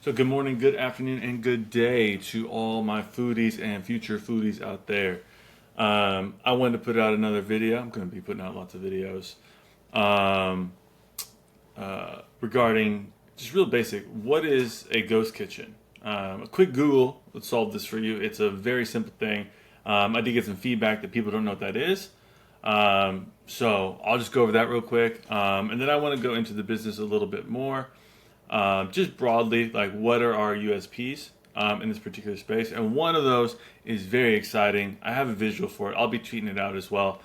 So good morning, good afternoon, and good day to all my foodies and future foodies out there. I wanted to put out another video. I'm going to be putting out lots of videos um, regarding just real basic. What is a ghost kitchen? A quick Google would solve this for you. It's a very simple thing. I did get some feedback that people don't know what that is. So I'll just go over that real quick. And then I want to go into the business a little bit more. Just broadly, like what are our USPs in this particular space? And one of those is very exciting. I have a visual for it. I'll be tweeting it out as well,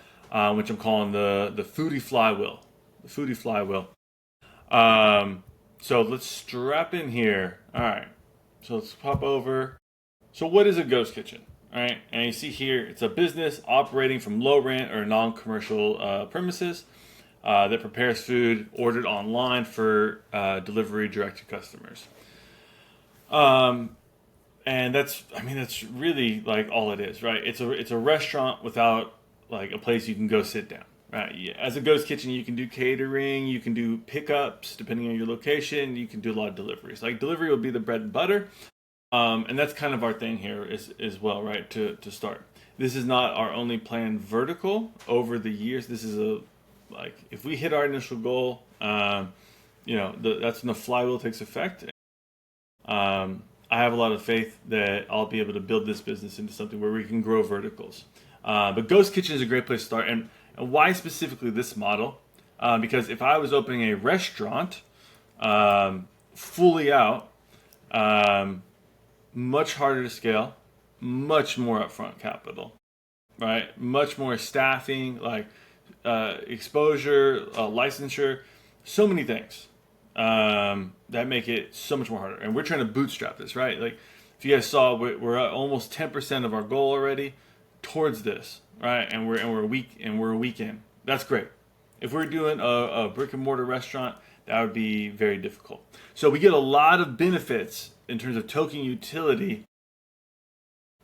which I'm calling the Foodie Flywheel. The Foodie Flywheel. So let's strap in here. All right. So let's pop over. So what is a ghost kitchen? All right. And you see here, it's a business operating from low rent or non-commercial premises that prepares food ordered online for delivery direct to customers. And that's really like all it is, right? It's a restaurant without like a place you can go sit down, right? As a ghost kitchen, you can do catering, you can do pickups depending on your location, you can do a lot of deliveries. Like delivery will be the bread and butter, and that's kind of our thing here as well, right? To start, this is not our only planned vertical over the years. This is like if we hit our initial goal, that's when the flywheel takes effect. I have a lot of faith that I'll be able to build this business into something where we can grow verticals. But Ghost Kitchen is a great place to start. And why specifically this model? Because if I was opening a restaurant fully out, much harder to scale, much more upfront capital, right? Much more staffing, like exposure, licensure, so many things that make it so much more harder. And we're trying to bootstrap this, right? Like if you guys saw, we're at almost 10% of our goal already towards this, right? And we're a week in. That's great. If we're doing a brick and mortar restaurant, that would be very difficult. So we get a lot of benefits in terms of token utility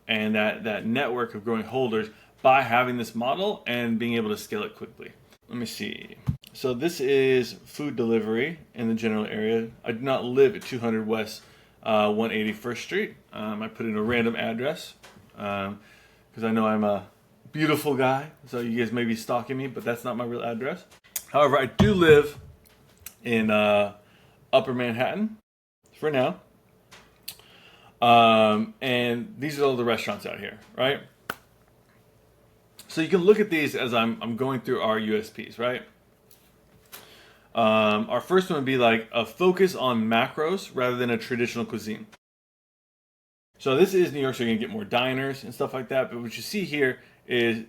and that network of growing holders by having this model and being able to scale it quickly. Let me see. So this is food delivery in the general area. I do not live at 200 West 181st Street. I put in a random address because I know I'm a beautiful guy, so you guys may be stalking me, but that's not my real address. However, I do live in Upper Manhattan for now. And these are all the restaurants out here, right? So you can look at these as I'm going through our USPs, right? Our first one would be like a focus on macros rather than a traditional cuisine. So this is New York, so you're gonna get more diners and stuff like that. But what you see here is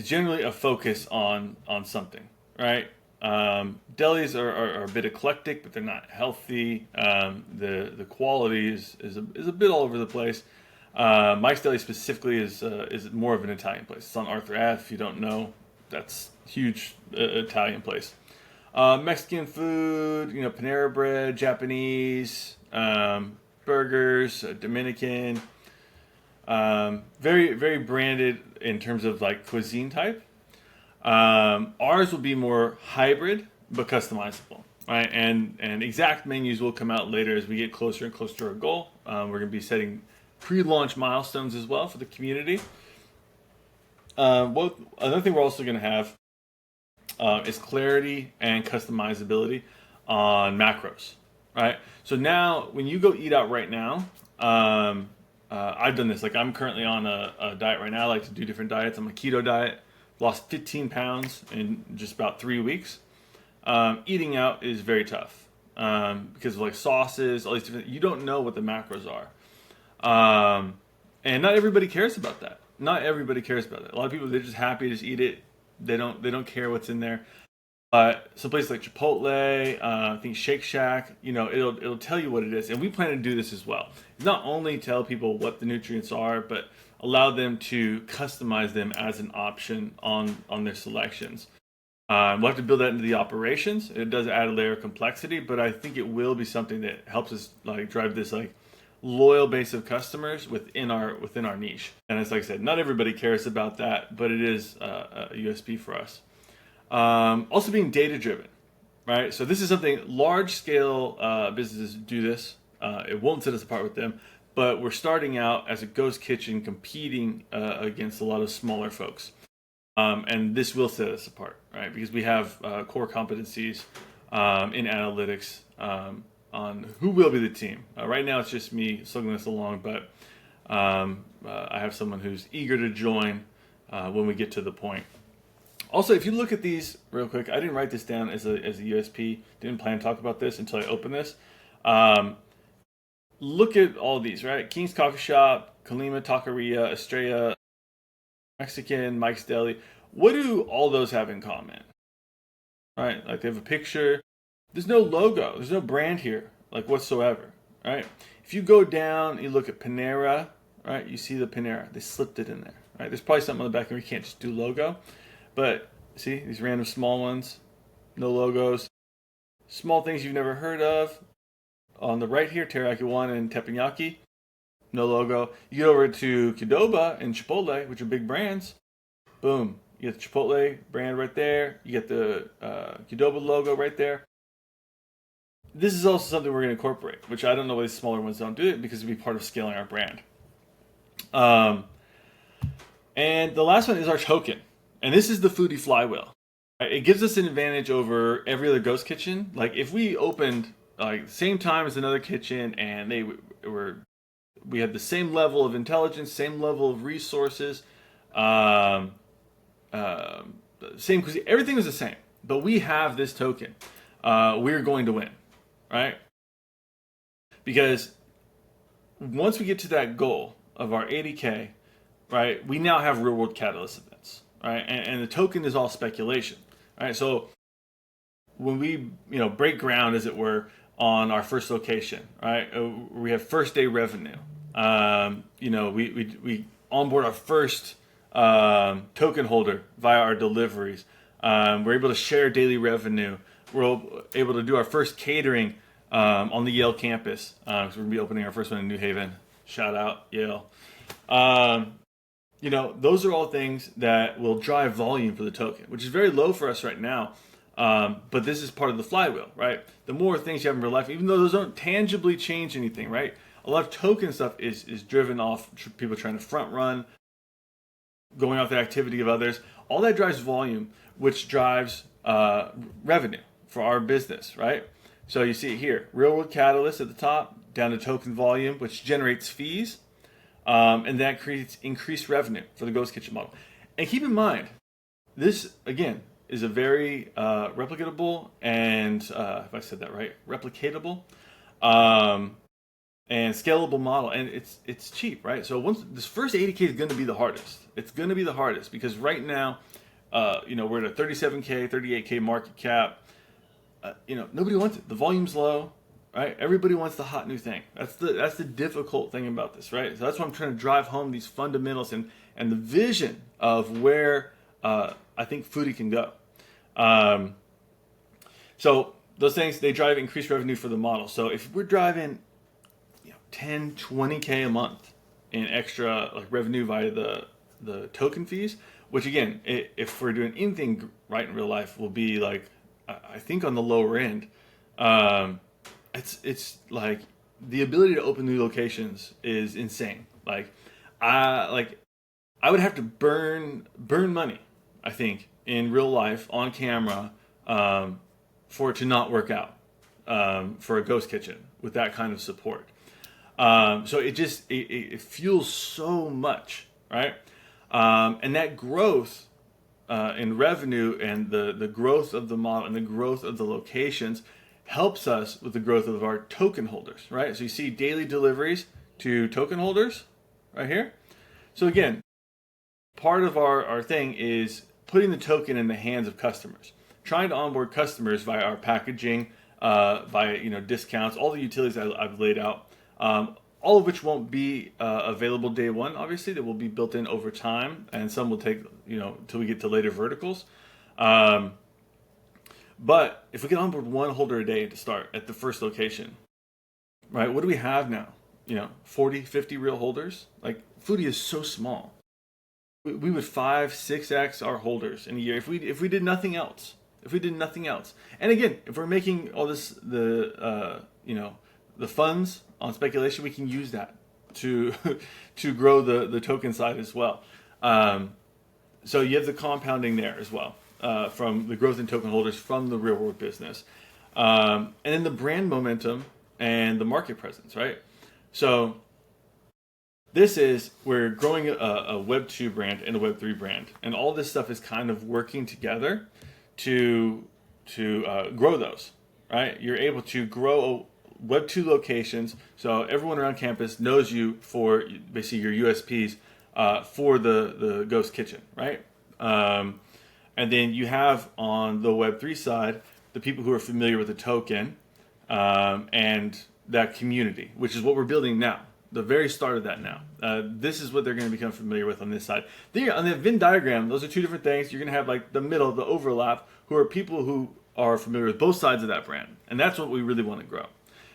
generally a focus on something, right? Delis are a bit eclectic, but they're not healthy. The quality is a bit all over the place. Mike's Deli specifically is more of an Italian place. It's on Arthur Ave. If you don't know, that's huge Italian place. Mexican food, Panera bread, Japanese, burgers, Dominican. Very very branded in terms of like cuisine type. Ours will be more hybrid but customizable, right? And exact menus will come out later as we get closer and closer to our goal. We're going to be setting pre-launch milestones as well for the community. Another thing we're also going to have is clarity and customizability on macros, right? So now when you go eat out right now, I've done this. Like I'm currently on a diet right now. I like to do different diets. I'm a keto diet. Lost 15 pounds in just about 3 weeks. Eating out is very tough because of like sauces, all these different. You don't know what the macros are. And not everybody cares about that. Not everybody cares about that. A lot of people, they're just happy to just eat it. They don't care what's in there. Some places like Chipotle, I think Shake Shack, it'll tell you what it is. And we plan to do this as well. Not only tell people what the nutrients are, but allow them to customize them as an option on their selections. We'll have to build that into the operations. It does add a layer of complexity, but I think it will be something that helps us like drive this like loyal base of customers within our niche. And it's like I said, not everybody cares about that, but it is a USP for us. Also being data driven, right? So this is something large scale businesses do this. It won't set us apart with them, but we're starting out as a ghost kitchen competing against a lot of smaller folks. And this will set us apart, right? Because we have core competencies in analytics on who will be the team. Right now, it's just me slugging this along, but I have someone who's eager to join when we get to the point. Also, if you look at these real quick, I didn't write this down as a USP. Didn't plan to talk about this until I open this. Look at all these, right? King's Coffee Shop, Kalima Taqueria, Estrella, Mexican, Mike's Deli. What do all those have in common? Right? Like they have a picture. There's no logo. There's no brand here, like whatsoever. Right? If you go down, you look at Panera, right? You see the Panera. They slipped it in there. Right? There's probably something on the back where you can't just do logo. But see, these random small ones, no logos. Small things you've never heard of. On the right here, Teriyaki One and Teppanyaki, no logo. You get over to Qdoba and Chipotle, which are big brands. Boom. You get the Chipotle brand right there. You get the Qdoba logo right there. This is also something we're going to incorporate, which I don't know why these smaller ones don't do it, because it'll be part of scaling our brand. And the last one is our token. And this is the Foodie Flywheel. It gives us an advantage over every other ghost kitchen. Like if we opened like the same time as another kitchen and we had the same level of intelligence, same level of resources, same cuisine, everything was the same. But we have this token. We're going to win, right? Because once we get to that goal of our 80K, right, we now have real world catalyst events, right? And the token is all speculation, right? So when we, break ground, as it were, on our first location, right, we have first day revenue. We onboard our first token holder via our deliveries. We're able to share daily revenue. We're able to do our first catering on the Yale campus. So we're going to be opening our first one in New Haven. Shout out, Yale. Those are all things that will drive volume for the token, which is very low for us right now. But this is part of the flywheel, right? The more things you have in real life, even though those don't tangibly change anything, right? A lot of token stuff is driven off people trying to front run, going off the activity of others. All that drives volume, which drives revenue for our business, right? So you see it here, real world catalyst at the top, down to token volume, which generates fees, and that creates increased revenue for the ghost kitchen model. And keep in mind, this again is a very replicatable and if I said that right, replicatable and scalable model, and it's cheap, right? So once this first 80K is going to be the hardest. It's going to be the hardest because right now, we're at a 37K, 38K market cap. Nobody wants it. The volume's low, right? Everybody wants the hot new thing. That's the difficult thing about this, right? So that's why I'm trying to drive home these fundamentals and the vision of where I think Foodie can go. So those things, they drive increased revenue for the model. So if we're driving 10, 20K a month in extra revenue via the token fees, which again, if we're doing anything right in real life, will be I think on the lower end. It's like the ability to open new locations is insane. I would have to burn money, I think, in real life on camera for it to not work out for a ghost kitchen with that kind of support. So it fuels so much, right? And that growth in revenue and the growth of the model and the growth of the locations helps us with the growth of our token holders, right? So you see daily deliveries to token holders right here. So again, part of our thing is putting the token in the hands of customers, trying to onboard customers via our packaging, via discounts, all the utilities I've laid out, all of which won't be available day one. Obviously, that will be built in over time, and some will take till we get to later verticals. But if we can onboard one holder a day to start at the first location, right? What do we have now? 40, 50 real holders. Foodie is so small. We would 5-6x our holders in a year if we did nothing else. And again, if we're making all this the funds on speculation, we can use that to to grow the token side as well. So you have the compounding there as well, from the growth in token holders from the real world business, and then the brand momentum and the market presence, right? So this is we're growing a Web 2 brand and a Web 3 brand, and all this stuff is kind of working together to grow those, right? You're able to grow Web 2 locations, so everyone around campus knows you for basically your USPs for the Ghost Kitchen, right? And then you have on the Web 3 side the people who are familiar with the token and that community, which is what we're building now. The very start of that now. This is what they're going to become familiar with on this side. On the Venn diagram, those are two different things. You're going to have like the middle, the overlap, who are people who are familiar with both sides of that brand. And that's what we really want to grow.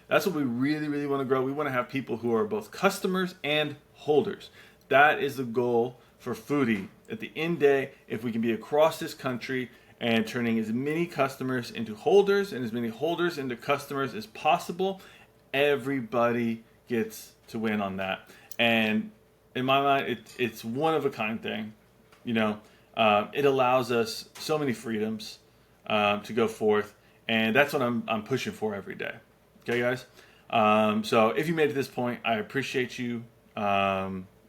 That's what we really, really want to grow. We want to have people who are both customers and holders. That is the goal for Foodie. At the end day, if we can be across this country and turning as many customers into holders and as many holders into customers as possible, everybody gets to win on that. And in my mind, it's one of a kind thing. It allows us so many freedoms to go forth, and that's what I'm pushing for every day. Okay, guys. So if you made it to this point, I appreciate you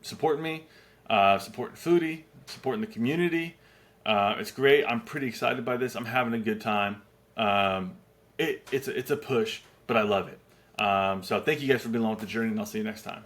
supporting me, supporting Foodie, supporting the community. It's great. I'm pretty excited by this. I'm having a good time. It's a push, but I love it. So thank you guys for being along with the journey, and I'll see you next time.